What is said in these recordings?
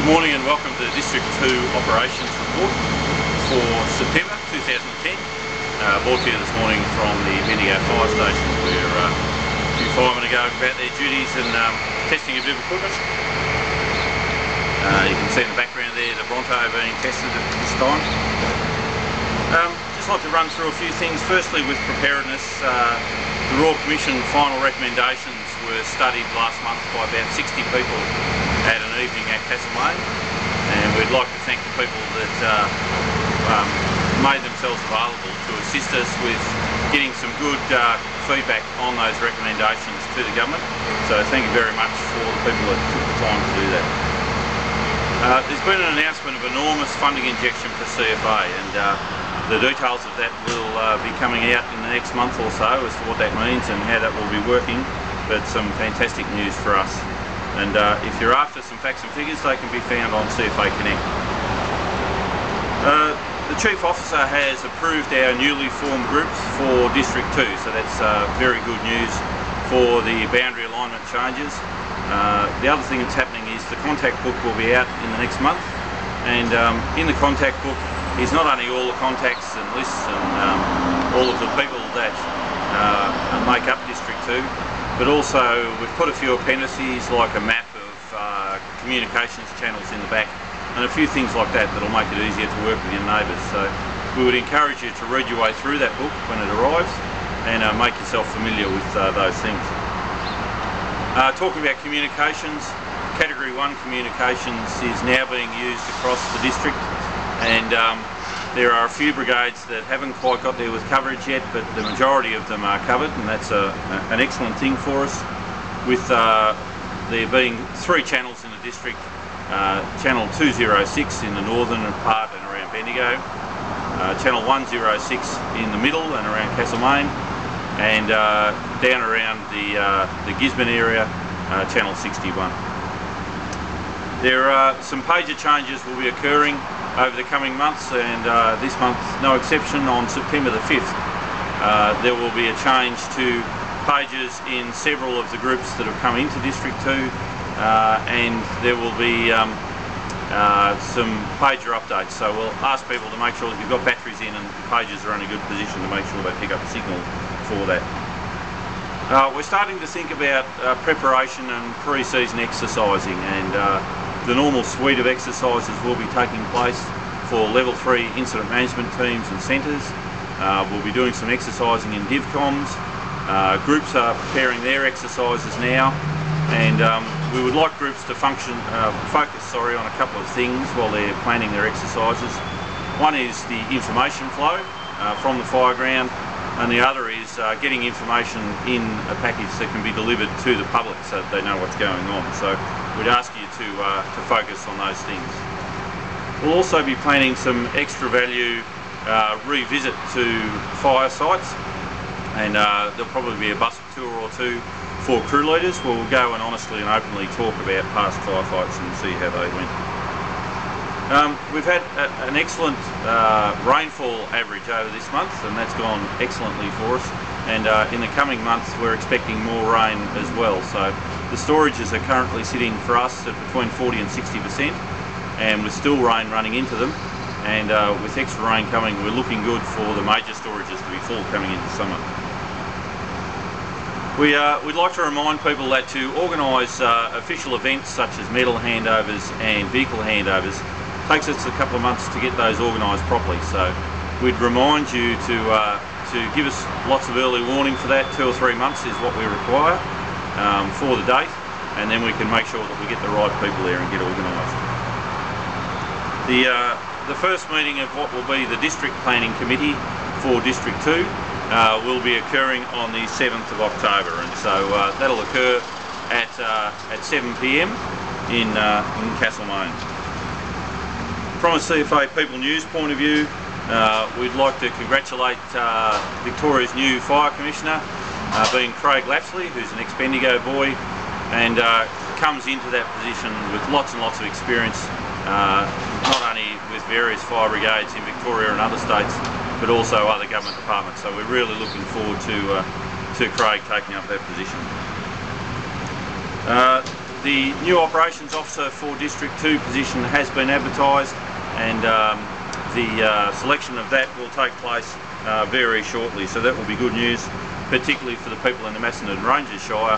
Good morning and welcome to the District 2 Operations Report for September 2010. Brought to you this morning from the Bendigo Fire Station where a few firemen are going about their duties and testing a bit of equipment. You can see in the background there the Bronto being tested at this time. Just like to run through a few things. Firstly, with preparedness, the Royal Commission final recommendations were studied last month by about 60 people at an evening at Castlemaine, and we'd like to thank the people that made themselves available to assist us with getting some good feedback on those recommendations to the government. So thank you very much for the people that took the time to do that. There's been an announcement of enormous funding injection for CFA, and the details of that will be coming out in the next month or so as to what that means and how that will be working, but some fantastic news for us. And if you're after some facts and figures, they can be found on CFA Connect. The Chief Officer has approved our newly formed groups for District 2, so that's very good news for the boundary alignment changes. The other thing that's happening is the contact book will be out in the next month, and in the contact book is not only all the contacts and lists and all of the people that make up District 2, but also we've put a few appendices like a map of communications channels in the back and a few things like that that'll make it easier to work with your neighbours. So we would encourage you to read your way through that book when it arrives and make yourself familiar with those things. Talking about communications, Category 1 communications is now being used across the district, and there are a few brigades that haven't quite got there with coverage yet, but the majority of them are covered, and that's an excellent thing for us. With there being 3 channels in the district, Channel 206 in the northern part and around Bendigo, Channel 106 in the middle and around Castlemaine, and down around the Gisborne area, Channel 61. There are some pager changes will be occurring over the coming months, and this month no exception. On September the 5th there will be a change to pages in several of the groups that have come into District 2, and there will be some pager updates. So we'll ask people to make sure that you've got batteries in and the pages are in a good position to make sure they pick up the signal for that. We're starting to think about preparation and pre-season exercising, and the normal suite of exercises will be taking place for Level 3 incident management teams and centres. We'll be doing some exercising in DivComs. Groups are preparing their exercises now, and we would like groups to focus on a couple of things while they're planning their exercises. One is the information flow from the fireground, and the other is getting information in a package that can be delivered to the public so that they know what's going on. So we'd ask you to focus on those things. We'll also be planning some extra value revisit to fire sites, and there'll probably be a bus tour or two for crew leaders where we'll go and honestly and openly talk about past firefights and see how they went. We've had an excellent rainfall average over this month, and that's gone excellently for us, and in the coming months we're expecting more rain as well. So the storages are currently sitting for us at between 40 and 60%, and with still rain running into them, and with extra rain coming, we're looking good for the major storages to be full coming into summer. We'd like to remind people that to organise official events such as medal handovers and vehicle handovers takes us a couple of months to get those organised properly. So we'd remind you to give us lots of early warning for that. 2 or 3 months is what we require for the date, and then we can make sure that we get the right people there and get organised. The first meeting of what will be the District Planning Committee for District 2 will be occurring on the 7th of October, and so that'll occur at 7 p.m. in Castlemaine. From a CFA People News point of view, we'd like to congratulate Victoria's new Fire Commissioner, being Craig Lapsley, who's an ex-Bendigo boy, and comes into that position with lots and lots of experience, not only with various fire brigades in Victoria and other states, but also other government departments. So we're really looking forward to Craig taking up that position. The new operations officer for District 2 position has been advertised, and the selection of that will take place very shortly, so that will be good news, particularly for the people in the Macedon Rangers Shire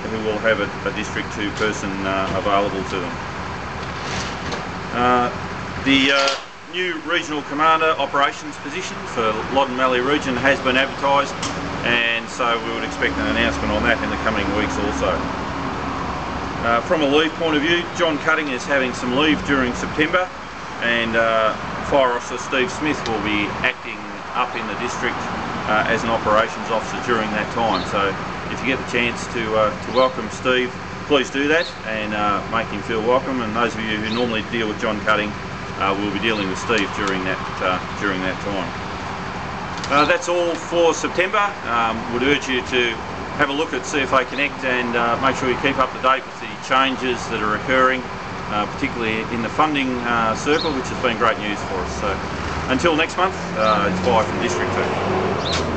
who will have a District 2 person available to them. The new Regional Commander Operations position for Loddon Valley region has been advertised, and so we would expect an announcement on that in the coming weeks also. From a leave point of view, John Cutting is having some leave during September, and Fire Officer Steve Smith will be acting up in the district as an operations officer during that time. So if you get the chance to welcome Steve, please do that and make him feel welcome. And those of you who normally deal with John Cutting will be dealing with Steve during that time. That's all for September. Would urge you to have a look at CFA Connect and make sure you keep up to date with the changes that are occurring, particularly in the funding circle, which has been great news for us. So until next month, it's bye from District 2.